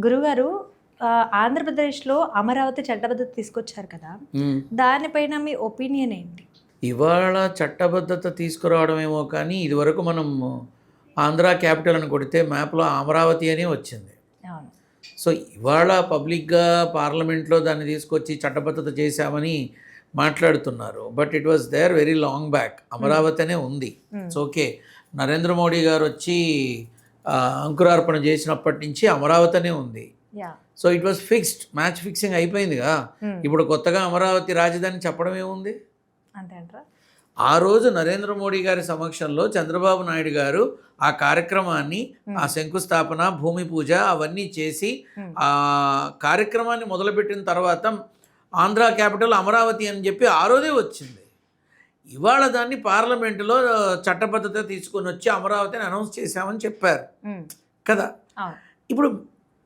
గురుగారు ఆంధ్రప్రదేశ్‌లో అమరావతి చట్టబద్ధత తీసుకొచ్చారు కదా! దానిపైన మీ ఒపీనియన్ ఏంటి? ఇవాళ చట్టబద్ధత తీసుకురావడమేమో కానీ, ఇదివరకు మనం ఆంధ్ర క్యాపిటల్ అని కొడితే మ్యాప్‌లో అమరావతి అనే వచ్చింది. అవును. సో, ఇవాళ పబ్లిక్‌గా పార్లమెంట్‌లో దాన్ని తీసుకొచ్చి చట్టబద్ధత చేశామని మాట్లాడుతున్నారు. But it was there very long back. Amaravati అనే ఉంది. It's okay. నరేంద్ర మోడీ గారు వచ్చి అంకురార్పణ చేసినప్పటి నుంచి అమరావతి అనే ఉంది. Yeah! So it was fixed. Match fixing అయిపోయిందిగా. ఇప్పుడు కొత్తగా అమరావతి రాజధాని చెప్పడం ఏముంది? అంతే అంటారా? ఆ రోజు నరేంద్ర మోడీ గారి సమక్షంలో చంద్రబాబు నాయుడు గారు ఆ కార్యక్రమాన్ని, ఆ శంకుస్థాపన, భూమి పూజ అవన్నీ చేసి ఆ కార్యక్రమాన్ని మొదలుపెట్టిన తర్వాత ఆంధ్ర క్యాపిటల్ అమరావతి అని చెప్పి ఆ రోజే వచ్చింది. ఇవాళ దాన్ని పార్లమెంటులో చట్టబద్ధత తీసుకొని వచ్చి అమరావతిని అనౌన్స్ చేశామని చెప్పారు కదా. ఇప్పుడు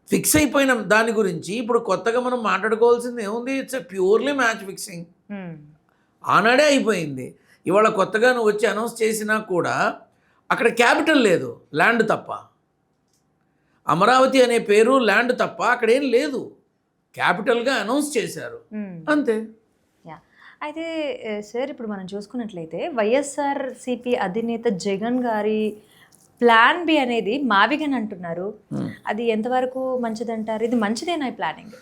ఫిక్స్ అయిపోయిన దాని గురించి ఇప్పుడు కొత్తగా మనం మాట్లాడుకోవాల్సింది ఏముంది? It's purely match fixing. ఆనాడే అయిపోయింది. ఇవాళ కొత్తగా నువ్వు వచ్చి అనౌన్స్ చేసినా కూడా అక్కడ క్యాపిటల్ లేదు, ల్యాండ్ తప్ప. అమరావతి అనే పేరు ల్యాండ్ తప్ప అక్కడ ఏం లేదు. క్యాపిటల్గా అనౌన్స్ చేశారు అంతే. అయితే సార్, ఇప్పుడు మనం చూసుకున్నట్లయితే వైఎస్ఆర్‌సీపీ అధినేత జగన్ గారి ప్లాన్ బి అనేది మావిగన్ అంటున్నారు. అది ఎంతవరకు మంచిదంటారు? ఇది మంచిదేనా ఈ ప్లానింగ్?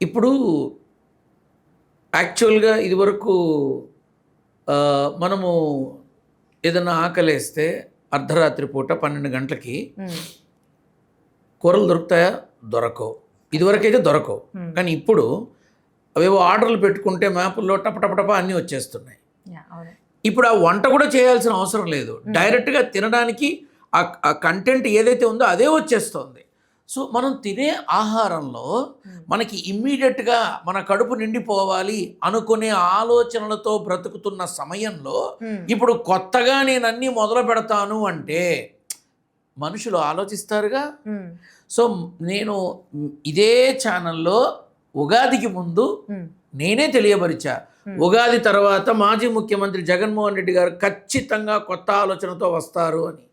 ఇప్పుడు యాక్చువల్గా ఇదివరకు మనము ఏదన్నా ఆకలేస్తే అర్ధరాత్రి పూట 12 గంటలకి కూరలు దొరుకుతాయా? దొరకవు. ఇదివరకైతే దొరకవు. కానీ ఇప్పుడు అవేవో ఆర్డర్లు పెట్టుకుంటే మ్యాపుల్లో టపటపటప అన్నీ వచ్చేస్తున్నాయి. ఇప్పుడు ఆ వంట కూడా చేయాల్సిన అవసరం లేదు. డైరెక్ట్గా తినడానికి ఆ కంటెంట్ ఏదైతే ఉందో అదే వచ్చేస్తుంది. సో మనం తినే ఆహారంలో మనకి ఇమ్మీడియట్గా మన కడుపు నిండిపోవాలి అనుకునే ఆలోచనలతో బ్రతుకుతున్న సమయంలో ఇప్పుడు కొత్తగా నేను అన్నీ మొదలు పెడతాను అంటే మనుషులు ఆలోచిస్తారుగా. సో నేను ఇదే ఛానల్లో ఉగాదికి ముందు నేనే తెలియపరిచా, ఉగాది తర్వాత మాజీ ముఖ్యమంత్రి జగన్మోహన్ రెడ్డి గారు ఖచ్చితంగా కొత్త ఆలోచనతో వస్తారు అని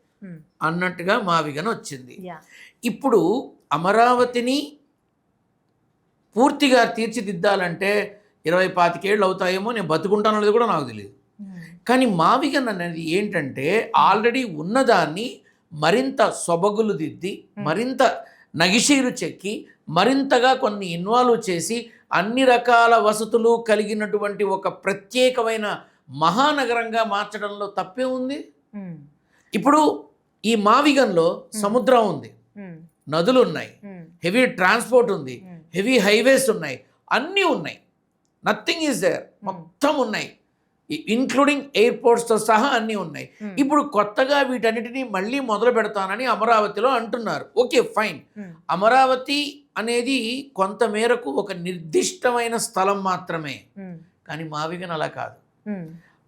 అన్నట్టుగా మావిగన వచ్చింది. ఇప్పుడు అమరావతిని పూర్తిగా తీర్చిదిద్దాలంటే 20-25 ఏళ్ళు అవుతాయేమో. నేను బతుకుంటాననేది కూడా నాకు తెలియదు. కానీ మావిగన్ అనేది ఏంటంటే ఆల్రెడీ ఉన్నదాన్ని మరింత సొబగులు దిద్ది, మరింత నగిషీరు చెక్కి, మరింతగా కొన్ని ఇన్వాల్వ్ చేసి అన్ని రకాల వసతులు కలిగినటువంటి ఒక ప్రత్యేకమైన మహానగరంగా మార్చడంలో తప్పే ఉంది. ఇప్పుడు ఈ మావిగన్లో సముద్రం ఉంది, నదులు ఉన్నాయి, హెవీ ట్రాన్స్పోర్ట్ ఉంది, హెవీ హైవేస్ ఉన్నాయి, అన్నీ ఉన్నాయి. Nothing is there. మొత్తం ఉన్నాయి, ఇంక్లూడింగ్ ఎయిర్పోర్ట్స్తో సహా అన్నీ ఉన్నాయి. ఇప్పుడు కొత్తగా వీటన్నిటినీ మళ్ళీ మొదలు పెడతానని అమరావతిలో అంటున్నారు. Okay, fine. అమరావతి అనేది కొంతమేరకు ఒక నిర్దిష్టమైన స్థలం మాత్రమే. కానీ మావిగన్ అలా కాదు.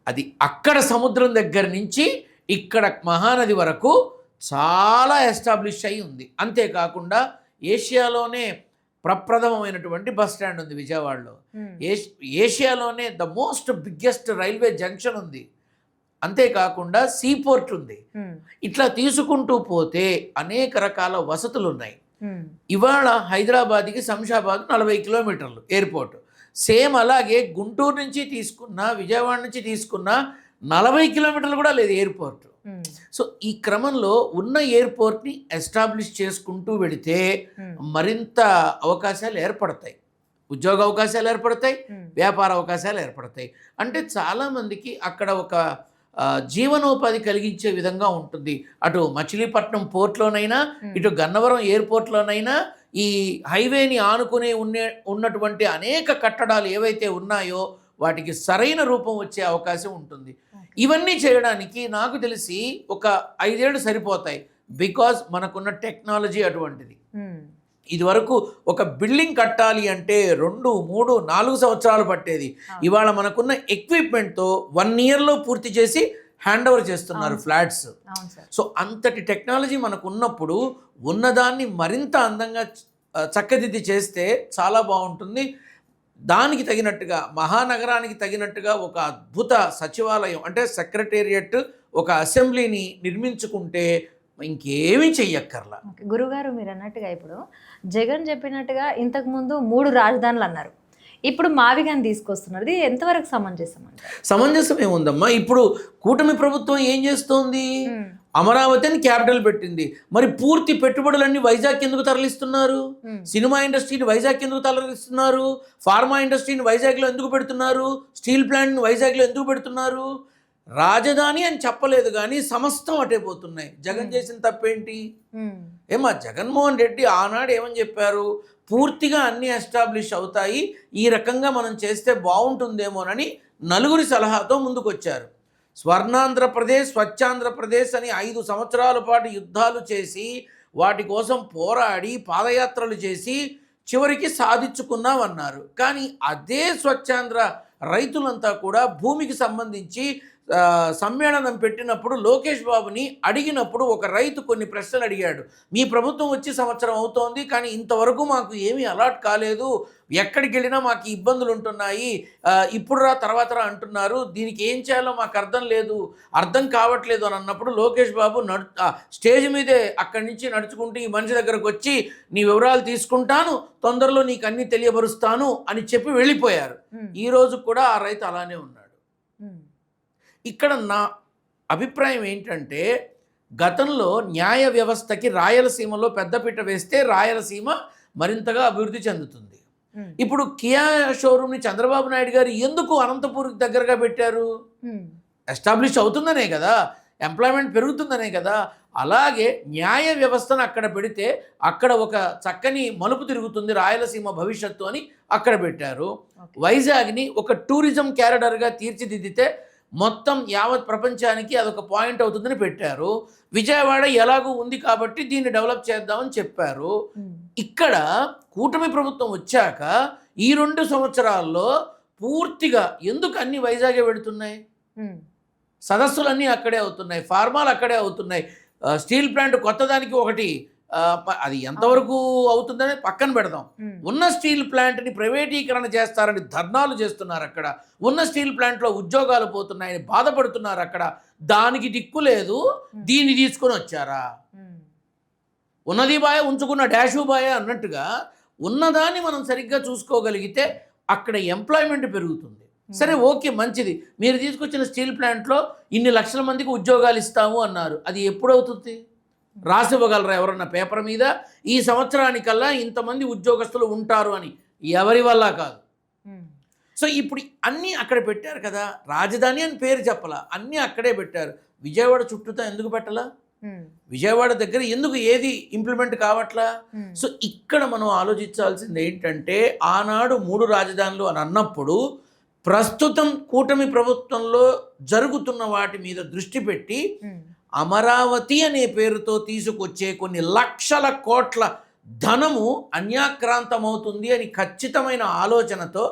అది అక్కడ సముద్రం దగ్గర నుంచి ఇక్కడ మహానది వరకు చాలా ఎస్టాబ్లిష్ అయి ఉంది. అంతేకాకుండా ఏషియాలోనే ప్రప్రథమమైనటువంటి బస్ స్టాండ్ ఉంది విజయవాడలో. ఏషియాలోనే the most biggest railway junction ఉంది. అంతేకాకుండా సీపోర్ట్ ఉంది. ఇట్లా తీసుకుంటూ పోతే అనేక రకాల వసతులు ఉన్నాయి. ఇవాళ హైదరాబాద్కి శంషాబాద్ 40 కిలోమీటర్లు ఎయిర్పోర్ట్. సేమ్ అలాగే గుంటూరు నుంచి తీసుకున్నా, విజయవాడ నుంచి తీసుకున్నా 40 కిలోమీటర్లు కూడా లేదు ఎయిర్పోర్ట్. సో ఈ క్రమంలో ఉన్న ఎయిర్పోర్ట్ని ఎస్టాబ్లిష్ చేసుకుంటూ వెళితే మరింత అవకాశాలు ఏర్పడతాయి, ఉద్యోగ అవకాశాలు ఏర్పడతాయి, వ్యాపార అవకాశాలు ఏర్పడతాయి. అంటే చాలామందికి అక్కడ ఒక జీవనోపాధి కలిగించే విధంగా ఉంటుంది. అటు మచిలీపట్నం పోర్ట్లోనైనా, ఇటు గన్నవరం ఎయిర్పోర్ట్లోనైనా, ఈ హైవేని ఆనుకునే ఉన్నటువంటి అనేక కట్టడాలు ఏవైతే ఉన్నాయో వాటికి సరైన రూపం వచ్చే అవకాశం ఉంటుంది. ఇవన్నీ చేయడానికి నాకు తెలిసి ఒక 5 ఏళ్ళు సరిపోతాయి. బికాజ్ మనకున్న టెక్నాలజీ అటువంటిది. ఇదివరకు ఒక బిల్డింగ్ కట్టాలి అంటే 2, 3, 4 సంవత్సరాలు పట్టేది. ఇవాళ మనకున్న ఎక్విప్మెంట్తో 1 ఇయర్లో పూర్తి చేసి హ్యాండ్ ఓవర్ చేస్తున్నారు ఫ్లాట్స్. సో అంతటి టెక్నాలజీ మనకు ఉన్నప్పుడు ఉన్నదాన్ని మరింత అందంగా చక్కదిద్ది చేస్తే చాలా బాగుంటుంది. దానికి తగినట్టుగా మహానగరానికి తగినట్టుగా ఒక అద్భుత సచివాలయం అంటే సెక్రటేరియట్, ఒక అసెంబ్లీని నిర్మించుకుంటే ఇంకేమీ చెయ్యక్కర్లా. ఓకే. గురుగారు మీరు అన్నట్టుగా ఇప్పుడు జగన్ చెప్పినట్టుగా ఇంతకుముందు 3 రాజధానులు అన్నారు. ఇప్పుడు మావిగాని తీసుకొస్తున్నారు. ఇది ఎంతవరకు సమంజసం అంటారు? సమంజసం ఏముందమ్మా? ఇప్పుడు కూటమి ప్రభుత్వం ఏం చేస్తోంది? అమరావతి అని క్యాపిటల్ పెట్టింది. మరి పూర్తి పెట్టుబడులన్నీ వైజాగ్ ఎందుకు తరలిస్తున్నారు? సినిమా ఇండస్ట్రీని వైజాగ్ ఎందుకు తరలిస్తున్నారు? ఫార్మా ఇండస్ట్రీని వైజాగ్లో ఎందుకు పెడుతున్నారు? స్టీల్ ప్లాంట్ని వైజాగ్లో ఎందుకు పెడుతున్నారు? రాజధాని అని చెప్పలేదు కానీ సమస్తం అటే పోతున్నాయి. జగన్ చేసిన తప్పేంటి? ఏమా జగన్మోహన్ రెడ్డి ఆనాడు ఏమని చెప్పారు? పూర్తిగా అన్నీ ఎస్టాబ్లిష్ అవుతాయి, ఈ రకంగా మనం చేస్తే బాగుంటుందేమోనని నలుగురి సలహాతో ముందుకొచ్చారు. స్వర్ణాంధ్రప్రదేశ్, స్వచ్ఛాంధ్రప్రదేశ్ అని 5 సంవత్సరాల పాటు యుద్ధాలు చేసి వాటి కోసం పోరాడి పాదయాత్రలు చేసి చివరికి సాధించుకున్నామన్నారు. కానీ అదే స్వచ్ఛాంధ్ర రైతులంతా కూడా భూమికి సంబంధించి సమ్మేళనం పెట్టినప్పుడు లోకేష్ బాబుని అడిగినప్పుడు ఒక రైతు కొన్ని ప్రశ్నలు అడిగాడు. మీ ప్రభుత్వం వచ్చి సంవత్సరం అవుతోంది, కానీ ఇంతవరకు మాకు ఏమీ అలాట్ కాలేదు, ఎక్కడికి వెళ్ళినా మాకు ఇబ్బందులు ఉంటున్నాయి, ఇప్పుడు రా తర్వాత రా అంటున్నారు, దీనికి ఏం చేయాలో మాకు అర్థం కావట్లేదు అని అన్నప్పుడు లోకేష్ బాబు స్టేజ్ మీదే అక్కడి నుంచి నడుచుకుంటూ ఈ మనిషి దగ్గరకు వచ్చి నీ వివరాలు తీసుకుంటాను, తొందరలో నీకు అన్నీ తెలియబరుస్తాను అని చెప్పి వెళ్ళిపోయారు. ఈరోజు కూడా ఆ రైతు అలానే ఉన్నాడు. ఇక్కడ నా అభిప్రాయం ఏంటంటే, గతంలో న్యాయ వ్యవస్థకి రాయలసీమలో పెద్దపీట వేస్తే రాయలసీమ మరింతగా అభివృద్ధి చెందుతుంది. ఇప్పుడు కియా షోరూమ్ని చంద్రబాబు నాయుడు గారు ఎందుకు అనంతపూర్కి దగ్గరగా పెట్టారు? ఎస్టాబ్లిష్ అవుతుందనే కదా, ఎంప్లాయ్మెంట్ పెరుగుతుందనే కదా. అలాగే న్యాయ వ్యవస్థను అక్కడ పెడితే అక్కడ ఒక చక్కని మలుపు తిరుగుతుంది రాయలసీమ భవిష్యత్తు అని అక్కడ పెట్టారు. వైజాగ్ని ఒక టూరిజం క్యారిడర్గా తీర్చిదిద్దితే మొత్తం యావత్ ప్రపంచానికి అదొక పాయింట్ అవుతుందని పెట్టారు. విజయవాడ ఎలాగూ ఉంది కాబట్టి దీన్ని డెవలప్ చేద్దామని చెప్పారు. ఇక్కడ కూటమి ప్రభుత్వం వచ్చాక ఈ 2 సంవత్సరాల్లో పూర్తిగా ఎందుకు అన్ని వైజాగే పెడుతున్నాయి? సదస్సులన్నీ అక్కడే అవుతున్నాయి, ఫార్మాలు అక్కడే అవుతున్నాయి, స్టీల్ ప్లాంట్ కొత్తదానికి ఒకటి, అది ఎంతవరకు అవుతుందని పక్కన పెడదాం. ఉన్న స్టీల్ ప్లాంట్ని ప్రైవేటీకరణ చేస్తారని ధర్నాలు చేస్తున్నారు. అక్కడ ఉన్న స్టీల్ ప్లాంట్లో ఉద్యోగాలు పోతున్నాయని బాధపడుతున్నారు. అక్కడ దానికి దిక్కు లేదు, దీన్ని తీసుకొని వచ్చారా? ఉన్నది బాయ ఉంచుకున్న డాషు బాయ అన్నట్టుగా ఉన్నదాన్ని మనం సరిగ్గా చూసుకోగలిగితే అక్కడ ఎంప్లాయ్మెంట్ పెరుగుతుంది. సరే, ఓకే, మంచిది. మీరు తీసుకొచ్చిన స్టీల్ ప్లాంట్లో ఇన్ని లక్షల మందికి ఉద్యోగాలు ఇస్తాము అన్నారు. అది ఎప్పుడవుతుంది? రాసి ఇవ్వగలరా ఎవరన్నా పేపర్ మీద? ఈ సంవత్సరానికల్లా ఇంతమంది ఉద్యోగస్తులు ఉంటారు అని ఎవరి వల్ల కాదు. సో ఇప్పుడు అన్నీ అక్కడ పెట్టారు కదా. రాజధాని అని పేరు చెప్పలా, అన్నీ అక్కడే పెట్టారు. విజయవాడ చుట్టూతో ఎందుకు పెట్టలా? విజయవాడ దగ్గర ఎందుకు ఏది ఇంప్లిమెంట్ కావట్లా? సో ఇక్కడ మనం ఆలోచించాల్సింది ఏంటంటే, ఆనాడు 3 రాజధానులు అని అన్నప్పుడు ప్రస్తుతం కూటమి ప్రభుత్వంలో జరుగుతున్న వాటి మీద దృష్టి పెట్టి అమరావతి అనే పేరుతో తీసుకొచ్చే కొన్ని లక్షల కోట్ల ధనము అన్యాక్రాంతమవుతుంది అని ఖచ్చితమైన ఆలోచనతో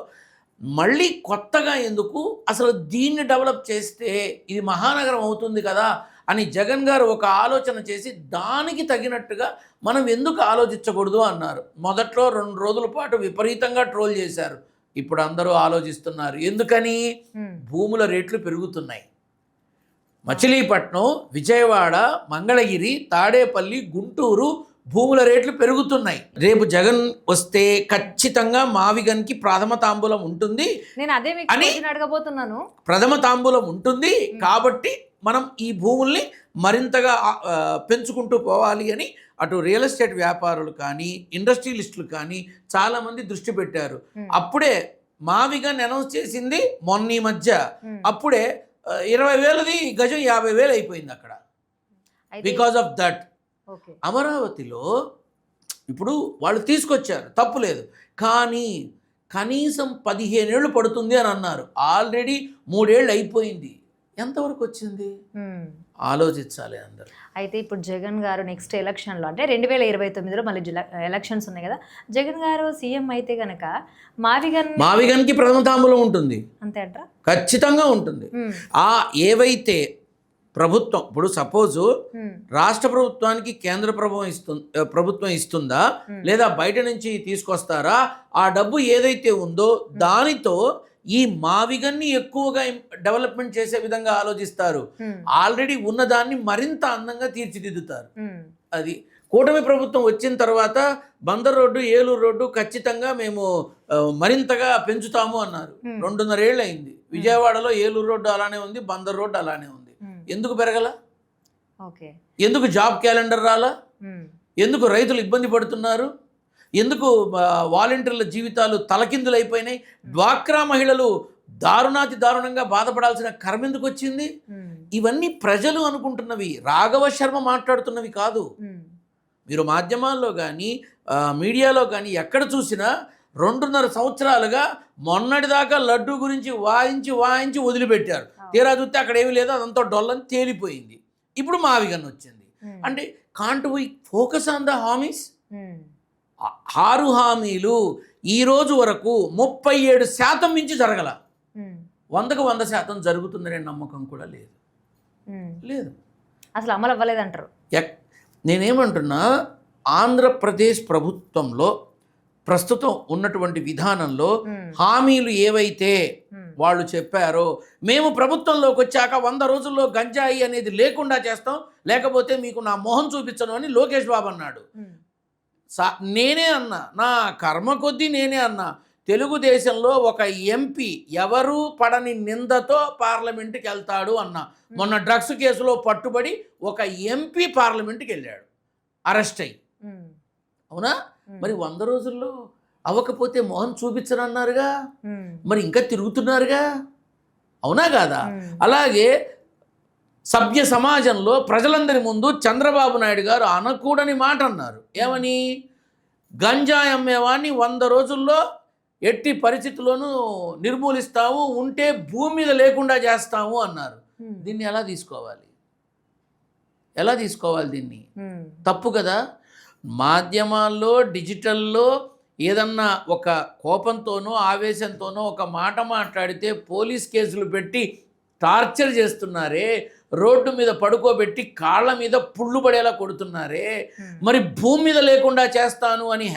మళ్ళీ కొత్తగా ఎందుకు, అసలు దీన్ని డెవలప్ చేస్తే ఇది మహానగరం అవుతుంది కదా అని జగన్ గారు ఒక ఆలోచన చేసి దానికి తగినట్టుగా మనం ఎందుకు ఆలోచించకూడదు అన్నారు. మొదట్లో 2 రోజుల పాటు విపరీతంగా ట్రోల్ చేశారు. ఇప్పుడు అందరూ ఆలోచిస్తున్నారు. ఎందుకని? భూముల రేట్లు పెరుగుతున్నాయి. మచిలీపట్నం, విజయవాడ, మంగళగిరి, తాడేపల్లి, గుంటూరు భూముల రేట్లు పెరుగుతున్నాయి. రేపు జగన్ వస్తే ఖచ్చితంగా మావిగన్కి ప్రథమ తాంబూలం ఉంటుంది. నేను అదే మీకు అడగబోతున్నాను. ప్రథమ తాంబూలం ఉంటుంది కాబట్టి మనం ఈ భూముల్ని మరింతగా పెంచుకుంటూ పోవాలి అని అటు రియల్ ఎస్టేట్ వ్యాపారులు కానీ ఇండస్ట్రియలిస్టులు కానీ చాలామంది దృష్టి పెట్టారు. అప్పుడే మావిగన్ అనౌన్స్ చేసింది మొన్న ఈ మధ్య. అప్పుడే 20,000ది గజం 50,000 అయిపోయింది అక్కడ. బికాజ్ ఆఫ్ దట్ అమరావతిలో ఇప్పుడు వాళ్ళు తీసుకొచ్చారు, తప్పు లేదు, కానీ కనీసం 15 ఏళ్ళు పడుతుంది అని అన్నారు. ఆల్రెడీ 3 ఏళ్ళు అయిపోయింది. ఎంతవరకు వచ్చింది? ఆలోచించాలి అందరూ. అయితే ఇప్పుడు జగన్ గారు నెక్స్ట్ ఎలక్షన్లో అంటే 2029లో మళ్ళీ ఎలక్షన్స్ ఉన్నాయి కదా, జగన్ గారు సీఎం అయితే కనుక మావిగన్కి ప్రథమ తాంబూలం ఉంటుంది. అంతే అంటారా? ఖచ్చితంగా ఉంటుంది. ఏవైతే ప్రభుత్వం ఇప్పుడు సపోజు రాష్ట్ర ప్రభుత్వానికి కేంద్ర ప్రభుత్వం ఇస్తుందా లేదా బయట నుంచి తీసుకొస్తారా, ఆ డబ్బు ఏదైతే ఉందో దానితో ఈ మావిగన్ని ఎక్కువగా డెవలప్మెంట్ చేసే విధంగా ఆలోచిస్తారు. ఆల్రెడీ ఉన్నదాన్ని మరింత అందంగా తీర్చిదిద్దుతారు. అది కూటమి ప్రభుత్వం వచ్చిన తర్వాత బందర్ రోడ్డు, ఏలూరు రోడ్డు ఖచ్చితంగా మేము మరింతగా పెంచుతాము అన్నారు. 2.5 ఏళ్ళు అయింది. విజయవాడలో ఏలూరు రోడ్డు అలానే ఉంది, బందర్ రోడ్డు అలానే ఉంది. ఎందుకు పెరగల? ఎందుకు జాబ్ క్యాలెండర్ రాలా? ఎందుకు రైతులు ఇబ్బంది పడుతున్నారు? ఎందుకు వాలంటీర్ల జీవితాలు తలకిందులైపోయినాయి? డ్వాక్రా మహిళలు దారుణంగా బాధపడాల్సిన కర్మ ఎందుకు వచ్చింది? ఇవన్నీ ప్రజలు అనుకుంటున్నవి, రాఘవ శర్మ మాట్లాడుతున్నవి కాదు. మీరు మాధ్యమాల్లో కానీ మీడియాలో కానీ ఎక్కడ చూసినా 2.5 సంవత్సరాలుగా మొన్నటిదాకా లడ్డు గురించి వాయించి వదిలిపెట్టారు. తీరా చూస్తే అక్కడ ఏమీ లేదు, అదంతా డొల్లని తేలిపోయింది. ఇప్పుడు మావిగన్ వచ్చింది. అంటే can't we focus on the హామీస్? 6 హామీలు ఈ రోజు వరకు 37% మించి జరగల. 100కు 100% జరుగుతుందనే నమ్మకం కూడా లేదు. అసలు అమలు అవ్వలేదంటారు. నేనేమంటున్నా, ఆంధ్రప్రదేశ్ ప్రభుత్వంలో ప్రస్తుతం ఉన్నటువంటి విధానంలో హామీలు ఏవైతే వాళ్ళు చెప్పారో, మేము ప్రభుత్వంలోకి వచ్చాక 100 రోజుల్లో గంజాయి అనేది లేకుండా చేస్తాం, లేకపోతే మీకు నా మొహం చూపించను అని లోకేష్ బాబు అన్నాడు. నేనే అన్నా, నా కర్మ కొద్దీ నేనే అన్నా, తెలుగుదేశంలో ఒక ఎంపీ ఎవరు పడని నిందతో పార్లమెంట్కి వెళ్తాడు అన్నా. మొన్న డ్రగ్స్ కేసులో పట్టుబడి ఒక ఎంపీ పార్లమెంట్కి వెళ్ళాడు, అరెస్ట్ అయ్యి. అవునా? మరి 100 రోజుల్లో అవ్వకపోతే మొహం చూపించనన్నారుగా, మరి ఇంకా తిరుగుతున్నారుగా. అవునా కాదా? అలాగే సభ్య సమాజంలో ప్రజలందరి ముందు చంద్రబాబు నాయుడు గారు అనకూడని మాట అన్నారు. ఏమని? గంజాయి అమ్మేవాడిని 100 రోజుల్లో ఎట్టి పరిస్థితుల్లోనూ నిర్మూలిస్తాము, ఉంటే భూమి మీద లేకుండా చేస్తాము అన్నారు. దీన్ని ఎలా తీసుకోవాలి? దీన్ని తప్పు కదా. మాధ్యమాల్లో, డిజిటల్లో ఏదన్నా ఒక కోపంతోనో ఆవేశంతోనో ఒక మాట మాట్లాడితే పోలీస్ కేసులు పెట్టి టార్చర్ చేస్తున్నారే, రోడ్డు మీద పడుకోబెట్టి కాళ్ళ మీద పుళ్ళు పడేలా కొడుతున్నారే, మరి భూమి మీద లేకుండా చేస్తాను అని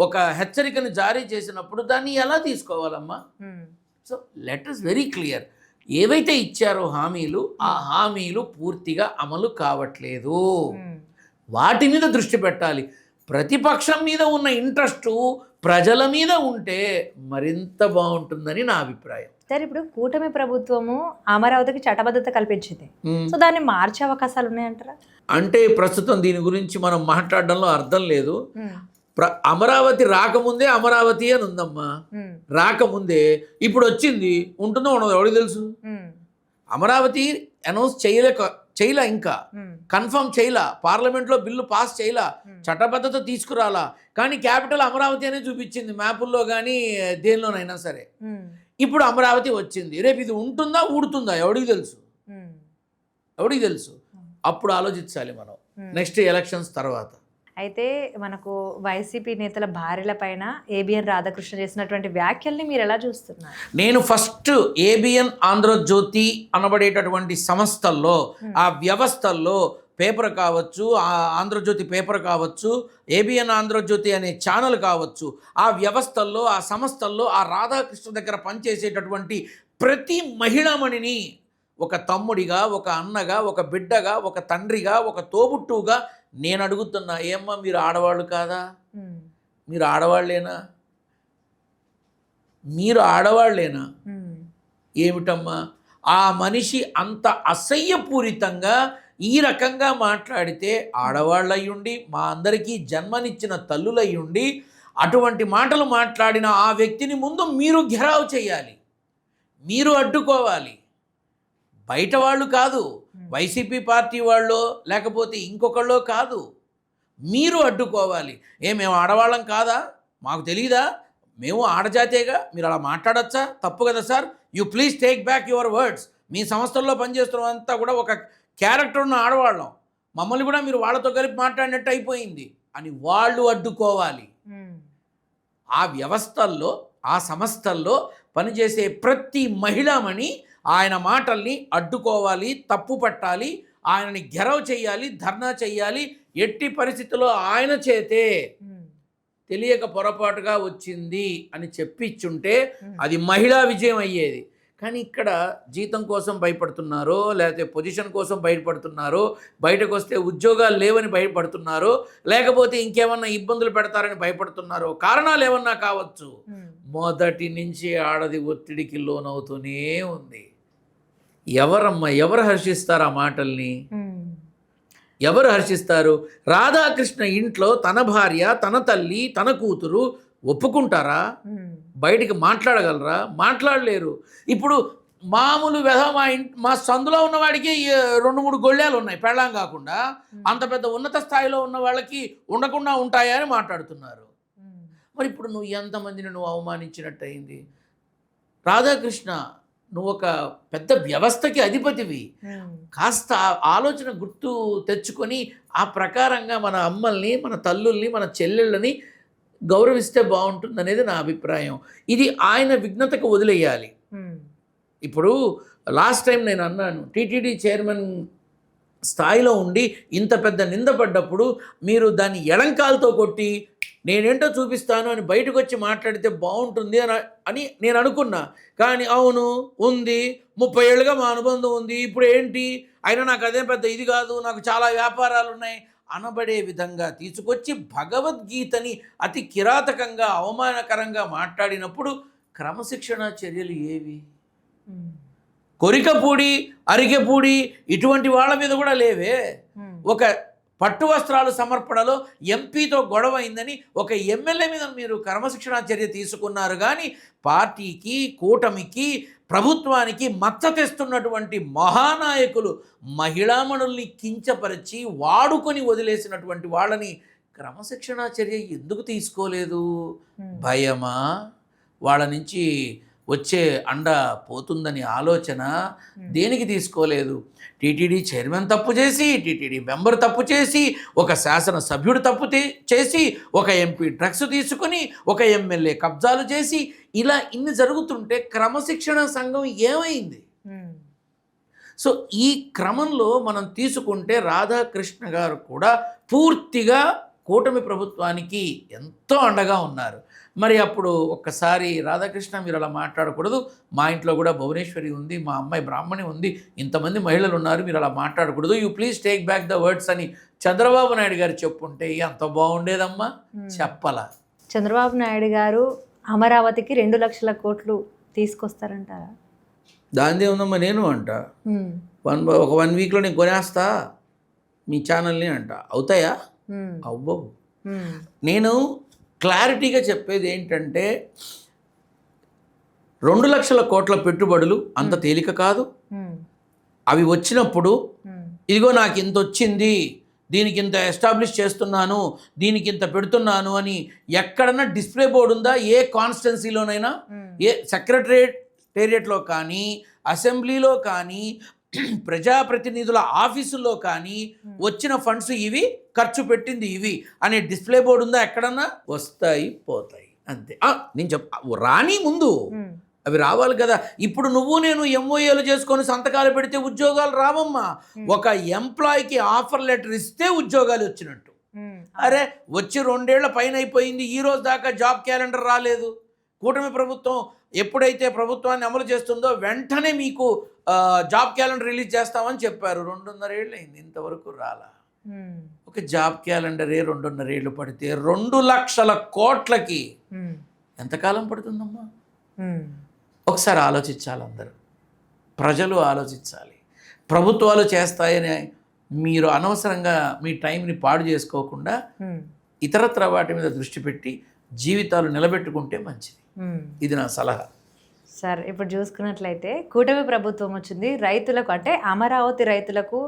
ఒక హెచ్చరికను జారీ చేసినప్పుడు దాన్ని ఎలా తీసుకోవాలమ్మా? So let us very clear. ఏవైతే ఇచ్చారో హామీలు, ఆ హామీలు పూర్తిగా అమలు కావట్లేదు. వాటి మీద దృష్టి పెట్టాలి. ప్రతిపక్షం మీద ఉన్న ఇంట్రెస్ట్ ప్రజల మీద ఉంటే మరింత బాగుంటుందని నా అభిప్రాయం. సరే, ఇప్పుడు కూటమి ప్రభుత్వము అమరావతికి చట్టబద్ధత కల్పించింది. సో దాన్ని మార్చే అవకాశాలు ఉన్నాయంటారా? అంటే ప్రస్తుతం దీని గురించి మనం మాట్లాడడంలో అర్థం లేదు. అమరావతి రాకముందే అమరావతి అని ఉందమ్మా. రాకముందే ఇప్పుడు వచ్చింది, ఉంటుందో ఉండదో ఎవరికి తెలుసు? అమరావతి అనౌన్స్ చేయలే, ఇంకా కన్ఫర్మ్ చేయలా, పార్లమెంట్లో బిల్లు పాస్ చేయలా, చట్టబద్ధత తీసుకురాలా. కానీ క్యాపిటల్ అమరావతి అనే చూపించింది మ్యాపుల్లో కానీ దేనిలోనైనా సరే. ఇప్పుడు అమరావతి వచ్చింది. రేపు ఇది ఉంటుందా ఊడుతుందా ఎవడికి తెలుసు? అప్పుడు ఆలోచించాలి మనం, నెక్స్ట్ ఎలక్షన్స్ తర్వాత. అయితే మనకు వైసీపీ నేతల భార్యల పైన ఏబిఎన్ రాధాకృష్ణ చేసినటువంటి వ్యాఖ్యల్ని మీరు ఎలా చూస్తున్నారు? నేను ఫస్ట్ ఏబిఎన్ ఆంధ్రజ్యోతి అనబడేటటువంటి సంస్థల్లో, ఆ వ్యవస్థల్లో పేపర్ కావచ్చు, ఆంధ్రజ్యోతి పేపర్ కావచ్చు, ఏబిఎన్ ఆంధ్రజ్యోతి అనే ఛానల్ కావచ్చు, ఆ వ్యవస్థల్లో, ఆ సంస్థల్లో ఆ రాధాకృష్ణ దగ్గర పనిచేసేటటువంటి ప్రతి మహిళామణిని ఒక తమ్ముడిగా, ఒక అన్నగా, ఒక బిడ్డగా, ఒక తండ్రిగా, ఒక తోబుట్టుగా నేను అడుగుతున్నా, ఏమ్మా మీరు ఆడవాళ్ళు కాదా? మీరు ఆడవాళ్ళేనా? ఏమిటమ్మా ఆ మనిషి అంత అసహ్యపూరితంగా ఈ రకంగా మాట్లాడితే, ఆడవాళ్ళయ్యుండి మా అందరికీ జన్మనిచ్చిన తల్లులయ్యుండి అటువంటి మాటలు మాట్లాడిన ఆ వ్యక్తిని ముందు మీరు ఘెరావ్ చేయాలి, మీరు అడ్డుకోవాలి. బయట వాళ్ళు కాదు, వైసీపీ పార్టీ వాళ్ళు లేకపోతే ఇంకొకళ్ళో కాదు, మీరు అడ్డుకోవాలి. మేము ఆడవాళ్ళం కాదా? మాకు తెలియదా? మేము ఆడజాతేగా, మీరు అలా మాట్లాడచ్చా? తప్పు కదా sir. You please take back your words. మీ సంస్థల్లో పనిచేస్తున్నంతా కూడా ఒక క్యారెక్టర్ ఉన్న ఆడవాళ్ళం, మమ్మల్ని కూడా మీరు వాళ్ళతో కలిపి మాట్లాడినట్టు అయిపోయింది అని వాళ్ళు అడ్డుకోవాలి. ఆ వ్యవస్థల్లో, ఆ సంస్థల్లో పనిచేసే ప్రతి మహిళామణి ఆయన మాటల్ని అడ్డుకోవాలి, తప్పు పట్టాలి, ఆయనని ఘెరవ్ చేయాలి, ధర్నా చేయాలి. ఎట్టి పరిస్థితుల్లో ఆయన చేతే తెలియక పొరపాటుగా వచ్చింది అని చెప్పిచ్చుంటే అది మహిళా విజయం అయ్యేది. కానీ ఇక్కడ జీతం కోసం భయపడుతున్నారో, లేకపోతే పొజిషన్ కోసం భయపడుతున్నారో, బయటకు వస్తే ఉద్యోగాలు లేవని భయపడుతున్నారో, లేకపోతే ఇంకేమన్నా ఇబ్బందులు పెడతారని భయపడుతున్నారో, కారణాలు ఏమన్నా కావచ్చు. మొదటి నుంచి ఆడది ఒత్తిడికి లోనవుతూనే ఉంది. ఎవరు హర్షిస్తారు ఆ మాటల్ని? ఎవరు హర్షిస్తారు? రాధాకృష్ణ ఇంట్లో తన భార్య, తన తల్లి, తన కూతురు ఒప్పుకుంటారా? బయటికి మాట్లాడగలరా? మాట్లాడలేరు. ఇప్పుడు మామూలు మా సందులో ఉన్నవాడికి 2-3 గొళ్ళాలు ఉన్నాయి పెళ్ళాం కాకుండా, అంత పెద్ద ఉన్నత స్థాయిలో ఉన్న వాళ్ళకి ఉండకుండా ఉంటాయా అని మాట్లాడుతున్నారు. మరి ఇప్పుడు నువ్వు ఎంతమందిని నువ్వు అవమానించినట్టు అయింది? రాధాకృష్ణ, నువ్వు ఒక పెద్ద వ్యవస్థకి అధిపతివి. కాస్త ఆలోచన గుర్తు తెచ్చుకొని ఆ ప్రకారంగా మన అమ్మల్ని, మన తల్లుల్ని, మన చెల్లెళ్ళని గౌరవిస్తే బాగుంటుంది అనేది నా అభిప్రాయం. ఇది ఆయన విఘ్నతకు వదిలేయాలి. ఇప్పుడు లాస్ట్ టైం నేను అన్నాను, టీటీడీ చైర్మన్ స్థాయిలో ఉండి ఇంత పెద్ద నిందపడ్డప్పుడు మీరు దాన్ని ఎడంకాలతో కొట్టి నేనేంటో చూపిస్తాను అని బయటకు వచ్చి మాట్లాడితే బాగుంటుంది అని నేను అనుకున్నా. కానీ అవును ఉంది, 30 ఏళ్ళుగా మా అనుబంధం ఉంది, ఇప్పుడు ఏంటి, అయినా నాకు అదేం పెద్ద ఇది కాదు, నాకు చాలా వ్యాపారాలు ఉన్నాయి అనబడే విధంగా తీసుకొచ్చి భగవద్గీతని అతి కిరాతకంగా అవమానకరంగా మాట్లాడినప్పుడు క్రమశిక్షణ చర్యలు ఏవి? కొరికపూడి, అరికెపూడి ఇటువంటి వాళ్ళ మీద కూడా లేవే. ఒక పట్టు వస్త్రాలు సమర్పణలో ఎంపీతో గొడవ అయిందని ఒక ఎమ్మెల్యే మీద మీరు క్రమశిక్షణా చర్య తీసుకున్నారు. కానీ పార్టీకి, కూటమికి, ప్రభుత్వానికి మచ్చ తెస్తున్నటువంటి మహానాయకులు మహిళామణుల్ని కించపరిచి వాడుకొని వదిలేసినటువంటి వాళ్ళని క్రమశిక్షణా చర్య ఎందుకు తీసుకోలేదు? భయమా? వాళ్ళ నుంచి వచ్చే అండ పోతుందని ఆలోచన దేనికి తీసుకోలేదు? టీటీడీ చైర్మన్ తప్పు చేసి, టీటీడీ మెంబర్ తప్పు చేసి, ఒక శాసనసభ్యుడు తప్పు చేసి, ఒక ఎంపీ డ్రగ్స్ తీసుకుని, ఒక ఎమ్మెల్యే కబ్జాలు చేసి, ఇలా ఇన్ని జరుగుతుంటే క్రమశిక్షణ సంఘం ఏమైంది? సో ఈ క్రమంలో మనం తీసుకుంటే రాధాకృష్ణ గారు కూడా పూర్తిగా కూటమి ప్రభుత్వానికి ఎంతో అండగా ఉన్నారు. మరి అప్పుడు ఒక్కసారి రాధాకృష్ణ మీరు అలా మాట్లాడకూడదు, మా ఇంట్లో కూడా భువనేశ్వరి ఉంది, మా అమ్మాయి బ్రాహ్మణి ఉంది, ఇంతమంది మహిళలు ఉన్నారు, మీరు అలా మాట్లాడకూడదు, you please take back the words అని చంద్రబాబు నాయుడు గారు చెప్పుంటే ఎంత బాగుండేదమ్మా. చెప్పలా. చంద్రబాబు నాయుడు గారు అమరావతికి 2 లక్షల కోట్లు తీసుకొస్తారంటారా? దానిదే ఉందమ్మా. నేను అంట ఒక 1 వీక్లో నేను కొనేస్తా మీ ఛానల్ని అంట. అవుతాయా? అవ్వవు. నేను క్లారిటీగా చెప్పేది ఏంటంటే 2 లక్షల కోట్ల పెట్టుబడులు అంత తేలిక కాదు. అవి వచ్చినప్పుడు ఇదిగో నాకు ఇంత వచ్చింది, దీనికి ఇంత ఎస్టాబ్లిష్ చేస్తున్నాను, దీనికి ఇంత పెడుతున్నాను అని ఎక్కడన్నా డిస్ప్లే బోర్డు ఉందా? ఏ కాన్స్టిట్యున్సీలోనైనా, ఏ సెక్రటేరియట్లో కానీ, అసెంబ్లీలో కానీ, ప్రజాప్రతినిధుల ఆఫీసుల్లో కానీ వచ్చిన ఫండ్స్ ఇవి, ఖర్చు పెట్టింది ఇవి అనే డిస్ప్లే బోర్డు ఉందా? ఎక్కడన్నా? వస్తాయి, పోతాయి, అంతే. నేను రాని ముందు అవి రావాలి కదా. ఇప్పుడు నువ్వు నేను ఎంఓఏలు చేసుకొని సంతకాలు పెడితే ఉద్యోగాలు రావమ్మా. ఒక ఎంప్లాయీకి ఆఫర్ లెటర్ ఇస్తే ఉద్యోగాలు వచ్చినట్టు. అరే వచ్చి 2 ఏళ్ల పైన అయిపోయింది, ఈ రోజు దాకా జాబ్ క్యాలెండర్ రాలేదు. కూటమి ప్రభుత్వం ఎప్పుడైతే ప్రభుత్వాన్ని అమలు చేస్తుందో వెంటనే మీకు జాబ్ క్యాలెండర్ రిలీజ్ చేస్తామని చెప్పారు. 2.5 ఏళ్ళు అయింది, ఇంతవరకు రాలా. ఒక జాబ్ క్యాలెండరే 2.5 ఏళ్ళు పడితే 2 లక్షల కోట్లకి ఎంతకాలం పడుతుందమ్మా? ఒకసారి ఆలోచించాలి, అందరూ ప్రజలు ఆలోచించాలి. ప్రభుత్వాలు చేస్తాయని మీరు అనవసరంగా మీ టైంని పాడు చేసుకోకుండా ఇతరత్ర వాటి మీద దృష్టి పెట్టి జీవితాలు నిలబెట్టుకుంటే మంచిది. ఇది నా సలహా. సార్, ఇప్పుడు చూసుకున్నట్లయితే కూటమి ప్రభుత్వం వచ్చింది, రైతులకు అంటే అమరావతి రైతులకు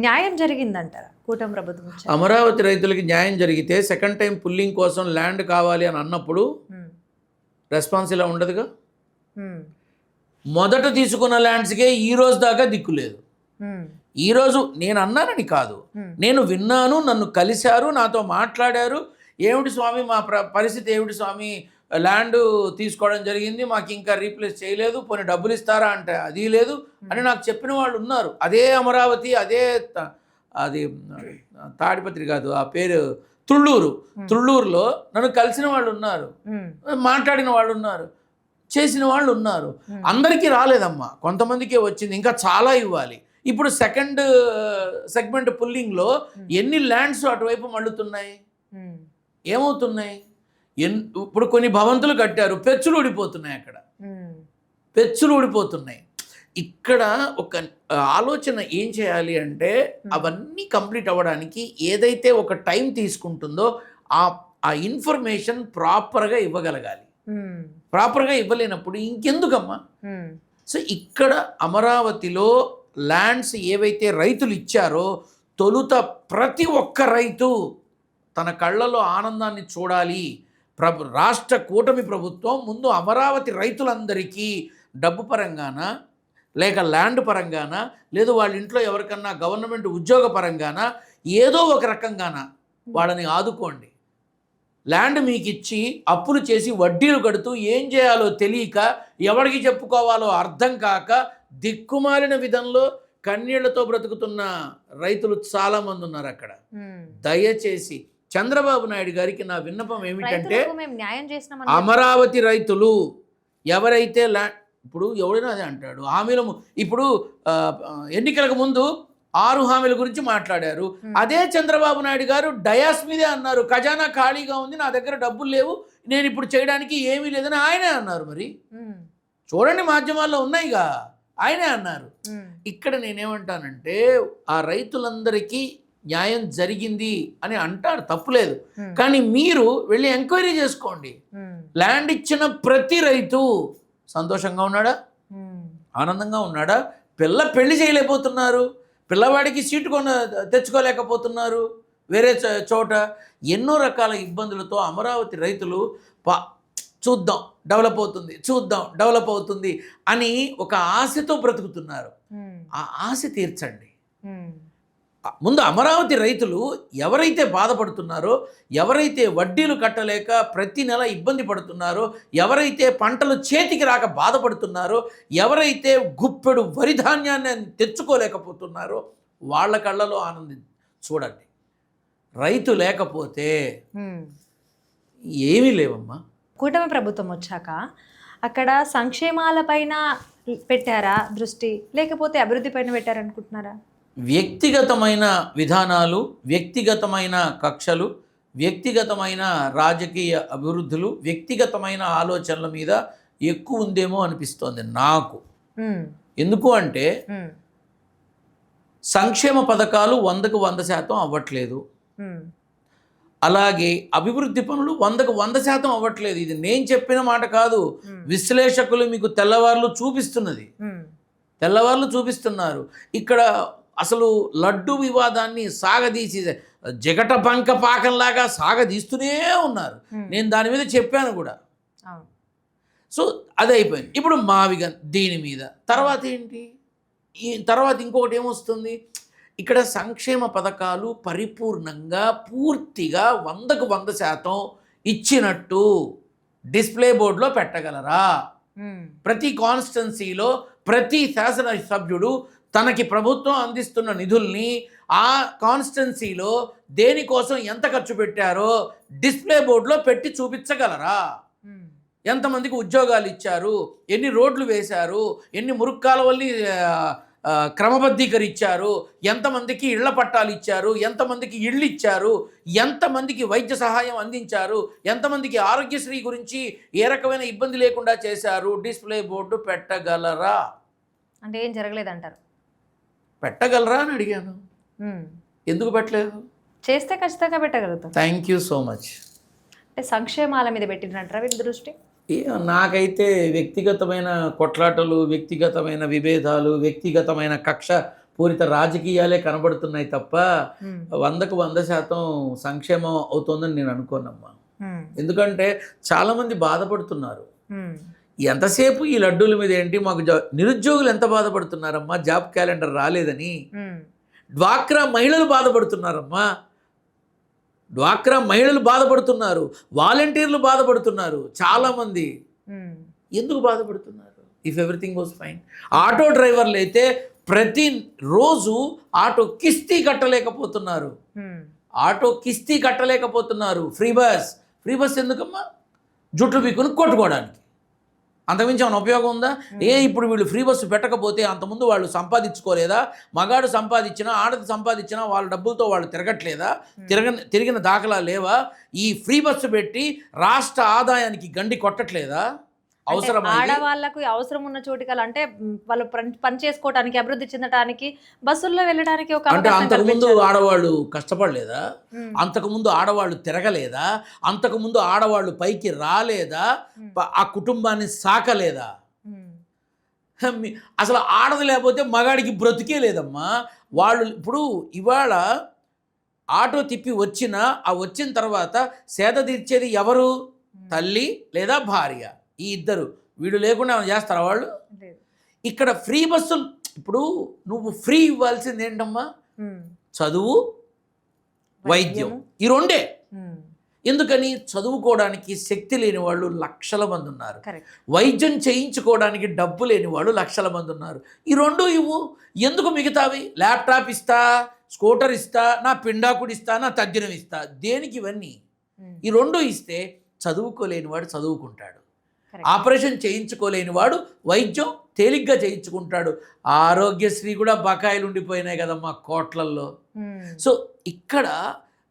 న్యాయం జరిగిందంటారా? కూటమి ప్రభుత్వం అమరావతి రైతులకి న్యాయం జరిగితే సెకండ్ టైం పుల్లింగ్ కోసం ల్యాండ్ కావాలి అని అన్నప్పుడు రెస్పాన్స్ ఇలా ఉండదుగా. మొదట తీసుకున్న ల్యాండ్స్కే ఈ రోజు దాకా దిక్కులేదు. ఈరోజు నేను అన్నానని కాదు, నేను విన్నాను, నన్ను కలిశారు, నాతో మాట్లాడారు. ఏమిటి స్వామి మా పరిస్థితి ఏమిటి స్వామి, ల్యాండ్ తీసుకోవడం జరిగింది, మాకు ఇంకా రీప్లేస్ చేయలేదు, పోనీ డబ్బులు ఇస్తారా అంటే అది లేదు అని నాకు చెప్పిన వాళ్ళు ఉన్నారు. అదే అమరావతి, అదే అది తాడిపత్రి కాదు, ఆ పేరు తుళ్ళూరులో నన్ను కలిసిన వాళ్ళు ఉన్నారు, మాట్లాడిన వాళ్ళు ఉన్నారు, చేసిన వాళ్ళు ఉన్నారు. అందరికీ రాలేదమ్మా, కొంతమందికే వచ్చింది, ఇంకా చాలా ఇవ్వాలి. ఇప్పుడు సెకండ్ సెగ్మెంట్ పుల్లింగ్లో ఎన్ని ల్యాండ్స్ అటువైపు మళ్ళుతున్నాయి, ఏమవుతున్నాయి? ఇప్పుడు కొన్ని భవంతులు కట్టారు, పెచ్చులు ఊడిపోతున్నాయి, అక్కడ పెచ్చులు ఊడిపోతున్నాయి. ఇక్కడ ఒక ఆలోచన ఏం చేయాలి అంటే అవన్నీ కంప్లీట్ అవ్వడానికి ఏదైతే ఒక టైం తీసుకుంటుందో ఆ ఇన్ఫర్మేషన్ ప్రాపర్గా ఇవ్వగలగాలి. ప్రాపర్గా ఇవ్వలేనప్పుడు ఇంకెందుకమ్మా? సో ఇక్కడ అమరావతిలో ల్యాండ్స్ ఏవైతే రైతులు ఇచ్చారో తొలుత ప్రతి ఒక్క రైతు తన కళ్ళలో ఆనందాన్ని చూడాలి. రాష్ట్ర కూటమి ప్రభుత్వం ముందు అమరావతి రైతులందరికీ డబ్బు పరంగాన, లేక ల్యాండ్ పరంగాన, లేదు వాళ్ళ ఇంట్లో ఎవరికన్నా గవర్నమెంట్ ఉద్యోగ పరంగాన, ఏదో ఒక రకంగాన వాళ్ళని ఆదుకోండి. ల్యాండ్ మీకు ఇచ్చి అప్పులు చేసి వడ్డీలు కడుతూ ఏం చేయాలో తెలియక, ఎవరికి చెప్పుకోవాలో అర్థం కాక దిక్కుమాలిన విధంలో కన్నీళ్లతో బ్రతుకుతున్న రైతులు చాలామంది ఉన్నారు అక్కడ. దయచేసి చంద్రబాబు నాయుడు గారికి నా విన్నపం ఏమిటంటే, అమరావతి రైతులు ఎవరైతే ఇప్పుడు ఎవరైనా అదే అంటాడు హామీలు. ఇప్పుడు ఎన్నికలకు ముందు 6 హామీల గురించి మాట్లాడారు. అదే చంద్రబాబు నాయుడు గారు డయాస్ మీదే అన్నారు, ఖజానా ఖాళీగా ఉంది, నా దగ్గర డబ్బులు లేవు, నేను ఇప్పుడు చేయడానికి ఏమీ లేదని ఆయనే అన్నారు. మరి చూడండి, మాధ్యమాల్లో ఉన్నాయిగా, ఆయనే అన్నారు. ఇక్కడ నేనేమంటానంటే, ఆ రైతులందరికీ న్యాయం జరిగింది అని అంటారు, తప్పులేదు. కానీ మీరు వెళ్ళి ఎంక్వైరీ చేసుకోండి. ల్యాండ్ ఇచ్చిన ప్రతి రైతు సంతోషంగా ఉన్నాడా, ఆనందంగా ఉన్నాడా? పెళ్లి చేయలేకపోతున్నారు, పిల్లవాడికి సీటు తెచ్చుకోలేకపోతున్నారు, వేరే చోట ఎన్నో రకాల ఇబ్బందులతో అమరావతి రైతులు చూద్దాం డెవలప్ అవుతుంది అని ఒక ఆశతో బ్రతుకుతున్నారు. ఆ ఆశ తీర్చండి. ముందు అమరావతి రైతులు ఎవరైతే బాధపడుతున్నారో, ఎవరైతే వడ్డీలు కట్టలేక ప్రతి నెల ఇబ్బంది పడుతున్నారో, ఎవరైతే పంటలు చేతికి రాక బాధపడుతున్నారో, ఎవరైతే గుప్పెడు వరి ధాన్యాన్ని తెచ్చుకోలేకపోతున్నారో వాళ్ళ కళ్ళలో ఆనందం చూడండి. రైతు లేకపోతే ఏమీ లేవమ్మా. కూటమి ప్రభుత్వం వచ్చాక అక్కడ సంక్షేమాలపైన పెట్టారా దృష్టి, లేకపోతే అభివృద్ధి పైన పెట్టారనుకుంటున్నారా? వ్యక్తిగతమైన విధానాలు, వ్యక్తిగతమైన కక్షలు, వ్యక్తిగతమైన రాజకీయ అభివృద్ధులు, వ్యక్తిగతమైన ఆలోచనల మీద ఎక్కువ ఉందేమో అనిపిస్తోంది నాకు. ఎందుకు అంటే సంక్షేమ పథకాలు 100కు 100% అవ్వట్లేదు, అలాగే అభివృద్ధి పనులు 100కు 100% అవ్వట్లేదు. ఇది నేను చెప్పిన మాట కాదు, విశ్లేషకులు మీకు తెల్లవార్లు చూపిస్తున్నారు. ఇక్కడ అసలు లడ్డు వివాదాన్ని సాగదీసి జగట బంక పాకంలాగా సాగదీస్తూనే ఉన్నారు. నేను దాని మీద చెప్పాను కూడా. సో అది అయిపోయింది. ఇప్పుడు మావిగన్ దీని మీద తర్వాత ఏంటి? ఈ తర్వాత ఇంకొకటి ఏమొస్తుంది? ఇక్కడ సంక్షేమ పథకాలు పరిపూర్ణంగా పూర్తిగా 100కు 100% ఇచ్చినట్టు డిస్ప్లే బోర్డులో పెట్టగలరా? ప్రతి కాన్స్టిట్యున్సీలో ప్రతి శాసనసభ్యుడు తనకి ప్రభుత్వం అందిస్తున్న నిధుల్ని ఆ కాన్స్టిట్యున్సీలో దేనికోసం ఎంత ఖర్చు పెట్టారో డిస్ప్లే బోర్డులో పెట్టి చూపించగలరా? ఎంతమందికి ఉద్యోగాలు ఇచ్చారు, ఎన్ని రోడ్లు వేశారు, ఎన్ని మురుగు కాలువల్ని క్రమబద్ధీకరించారు, ఎంతమందికి ఇళ్ల పట్టాలు ఇచ్చారు, ఎంతమందికి ఇళ్ళు ఇచ్చారు, ఎంతమందికి వైద్య సహాయం అందించారు, ఎంతమందికి ఆరోగ్యశ్రీ గురించి ఏ రకమైన ఇబ్బంది లేకుండా చేశారు, డిస్ప్లే బోర్డు పెట్టగలరా? అంటే ఏం జరగలేదంటారు? పెట్టగలరా అని అడిగాను. ఎందుకు పెట్టలేదు? చేస్తే ఖచ్చితంగా పెట్టగలుగుతాం. Thank you so much. అంటే సంక్షేమాల మీద పెట్టినట్రా వీళ్ళ దృష్టి? నాకైతే వ్యక్తిగతమైన కొట్లాటలు, వ్యక్తిగతమైన విభేదాలు, వ్యక్తిగతమైన కక్ష పూరిత రాజకీయాలే కనబడుతున్నాయి తప్ప 100కు 100% సంక్షేమం అవుతుందని నేను అనుకోనమ్మా. ఎందుకంటే చాలామంది బాధపడుతున్నారు. ఎంతసేపు ఈ లడ్డూల మీద ఏంటి? మాకు నిరుద్యోగులు ఎంత బాధపడుతున్నారమ్మా, జాబ్ క్యాలెండర్ రాలేదని. డ్వాక్రా మహిళలు బాధపడుతున్నారమ్మా, డ్వాక్రా మహిళలు బాధపడుతున్నారు, వాలంటీర్లు బాధపడుతున్నారు, చాలామంది. ఎందుకు బాధపడుతున్నారు? If everything was fine. Auto డ్రైవర్లు అయితే ప్రతిరోజు ఆటో కిస్తీ కట్టలేకపోతున్నారు. ఆటో కిస్తీ కట్టలేకపోతున్నారు. ఫ్రీ బస్ ఎందుకమ్మా? జుట్లు పీక్కుని కొట్టుకోవడానికి. అంతకుమించి ఏమైనా ఉపయోగం ఉందా? ఇప్పుడు వీళ్ళు ఫ్రీ బస్సు పెట్టకపోతే అంతకుముందు వాళ్ళు సంపాదించుకోలేదా? మగాడు సంపాదించినా ఆడది సంపాదించినా వాళ్ళ డబ్బులతో వాళ్ళు తిరగట్లేదా? తిరిగిన దాఖలా లేవా? ఈ ఫ్రీ బస్సు పెట్టి రాష్ట్ర ఆదాయానికి గండి కొట్టట్లేదా? అవసరం ఆడవాళ్ళకు అవసరం ఉన్న చోటికల్ అంటే వాళ్ళు పని చేసుకోవడానికి, అభివృద్ధి చెందడానికి, బస్సుల్లో వెళ్ళడానికి ఒక అంటే అంతకుముందు ఆడవాళ్ళు కష్టపడలేదా? అంతకుముందు ఆడవాళ్ళు తిరగలేదా? అంతకుముందు ఆడవాళ్ళు పైకి రాలేదా? ఆ కుటుంబాన్ని సాకలేదా? అసలు ఆడది లేకపోతే మగాడికి బ్రతికే లేదమ్మా. వాళ్ళు ఇప్పుడు ఇవాళ ఆటో తిప్పి వచ్చిన తర్వాత సేద తీర్చేది ఎవరు? తల్లి లేదా భార్య, ఈ ఇద్దరు. వీడు లేకుండా చేస్తారా వాళ్ళు? ఇక్కడ ఫ్రీ బస్సులు, ఇప్పుడు నువ్వు ఫ్రీ ఇవ్వాల్సింది ఏంటమ్మా? చదువు, వైద్యం, ఈ రెండే. ఎందుకని? చదువుకోవడానికి శక్తి లేని వాళ్ళు లక్షల మంది ఉన్నారు. వైద్యం చేయించుకోవడానికి డబ్బు లేని వాళ్ళు లక్షల మంది ఉన్నారు. ఈ రెండు ఇవ్వు. ఎందుకు మిగతావి? ల్యాప్టాప్ ఇస్తా, స్కూటర్ ఇస్తా, నా పిండాకుడు ఇస్తా, నా తద్దినం ఇస్తా, దేనికి ఇవన్నీ? ఈ రెండు ఇస్తే చదువుకోలేని వాడు చదువుకుంటాడు, ఆపరేషన్ చేయించుకోలేని వాడు వైద్యం తేలిగ్గా చేయించుకుంటాడు. ఆరోగ్యశ్రీ కూడా బకాయిలు ఉండిపోయినాయి కదమ్మా కోట్లల్లో. సో ఇక్కడ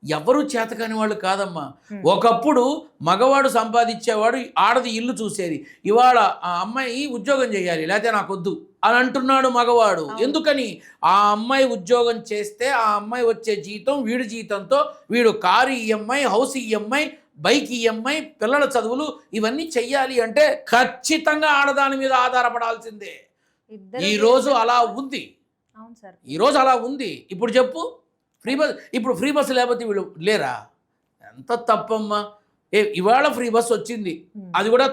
ఎవరు చేతకాని వాళ్ళు కాదమ్మా. ఒకప్పుడు మగవాడు సంపాదించేవాడు, ఆడది ఇల్లు చూసేది. ఇవాళ ఆ అమ్మాయి ఉద్యోగం చేయాలి లేకపోతే నాకు వద్దు అని అంటున్నాడు మగవాడు. ఎందుకని? ఆ అమ్మాయి ఉద్యోగం చేస్తే ఆ అమ్మాయి వచ్చే జీతం వీడి జీతంతో వీడు car EMI, house EMI, bike EMI, పిల్లల చదువులు ఇవన్నీ చెయ్యాలి అంటే ఖచ్చితంగా ఆడదాని మీద ఆధారపడాల్సిందే. ఈరోజు అలా ఉంది. ఈరోజు అలా ఉంది. ఇప్పుడు చెప్పు, ఇప్పుడు ఫ్రీ బస్సు లేకపోతే వీళ్ళు లేరా? ఎంత తప్పమ్మా. ఇవాళ ఫ్రీ బస్ వచ్చింది, అది కూడా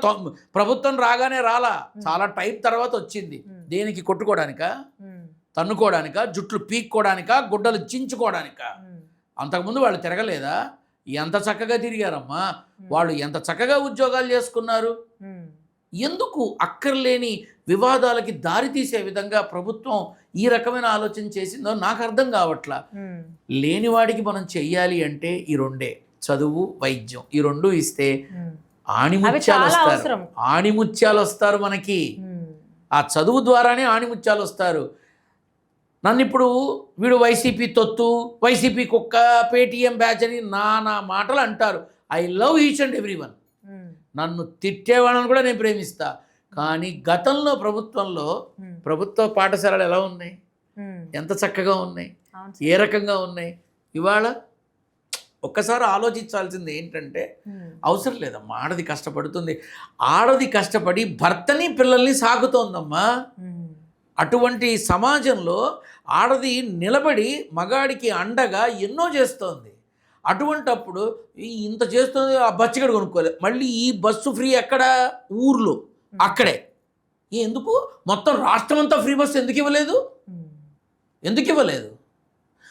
ప్రభుత్వం రాగానే రాలా, చాలా టైం తర్వాత వచ్చింది. దేనికి? కొట్టుకోవడానికా, తన్నుకోవడానికా, జుట్లు పీక్కోవడానికా, గుడ్డలు చించుకోవడానికా? అంతకుముందు వాళ్ళు తిరగలేదా? ఎంత చక్కగా తిరిగారమ్మా వాళ్ళు, ఎంత చక్కగా ఉద్యోగాలు చేసుకున్నారు. ఎందుకు అక్కర్లేని వివాదాలకి దారి తీసే విధంగా ప్రభుత్వం ఈ రకమైన ఆలోచన చేసిందో నాకు అర్థం కావట్లా. లేనివాడికి మనం చెయ్యాలి అంటే ఈ రెండే, చదువు, వైద్యం, ఈ రెండు ఇస్తే ఆణిముత్యాలు వస్తారు మనకి. ఆ చదువు ద్వారానే ఆణిముత్యాలు వస్తారు. నన్ను ఇప్పుడు వీడు వైసీపీ తొత్తు, వైసీపీ కుక్క, పేటీఎం బ్యాచ్ అని నానా మాటలు అంటారు. I love each and every one. నన్ను తిట్టేవాళ్ళని కూడా నేను ప్రేమిస్తా. కానీ గతంలో ప్రభుత్వ పాఠశాలలు ఎలా ఉన్నాయి? ఎంత చక్కగా ఉన్నాయి, ఏ రకంగా ఉన్నాయి? ఇవాళ ఒక్కసారి ఆలోచించాల్సింది ఏంటంటే, అవసరం లేదమ్మా, ఆడది కష్టపడుతుంది. ఆడది కష్టపడి భర్తని పిల్లల్ని సాగుతోందమ్మా. అటువంటి సమాజంలో ఆడది నిలబడి మగాడికి అండగా ఎన్నో చేస్తోంది. అటువంటప్పుడు ఇంత చేస్తుంది, ఆ బచ్చగడు కొనుక్కోలేదు. మళ్ళీ ఈ బస్సు ఫ్రీ ఎక్కడ? ఊర్లో అక్కడే. ఎందుకు మొత్తం రాష్ట్రం అంతా ఫ్రీ బస్సు ఎందుకు ఇవ్వలేదు?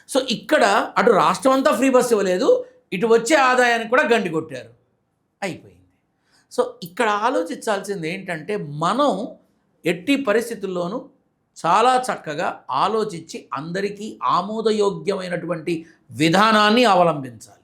సో ఇక్కడ అటు రాష్ట్రం అంతా ఫ్రీ బస్సు ఇవ్వలేదు, ఇటు వచ్చే ఆదాయానికి కూడా గండి కొట్టారు, అయిపోయింది. సో ఇక్కడ ఆలోచించాల్సింది ఏంటంటే, మనం ఎట్టి పరిస్థితుల్లోనూ చాలా చక్కగా ఆలోచించి అందరికీ ఆమోదయోగ్యమైనటువంటి విధానాన్ని అవలంబించాలి.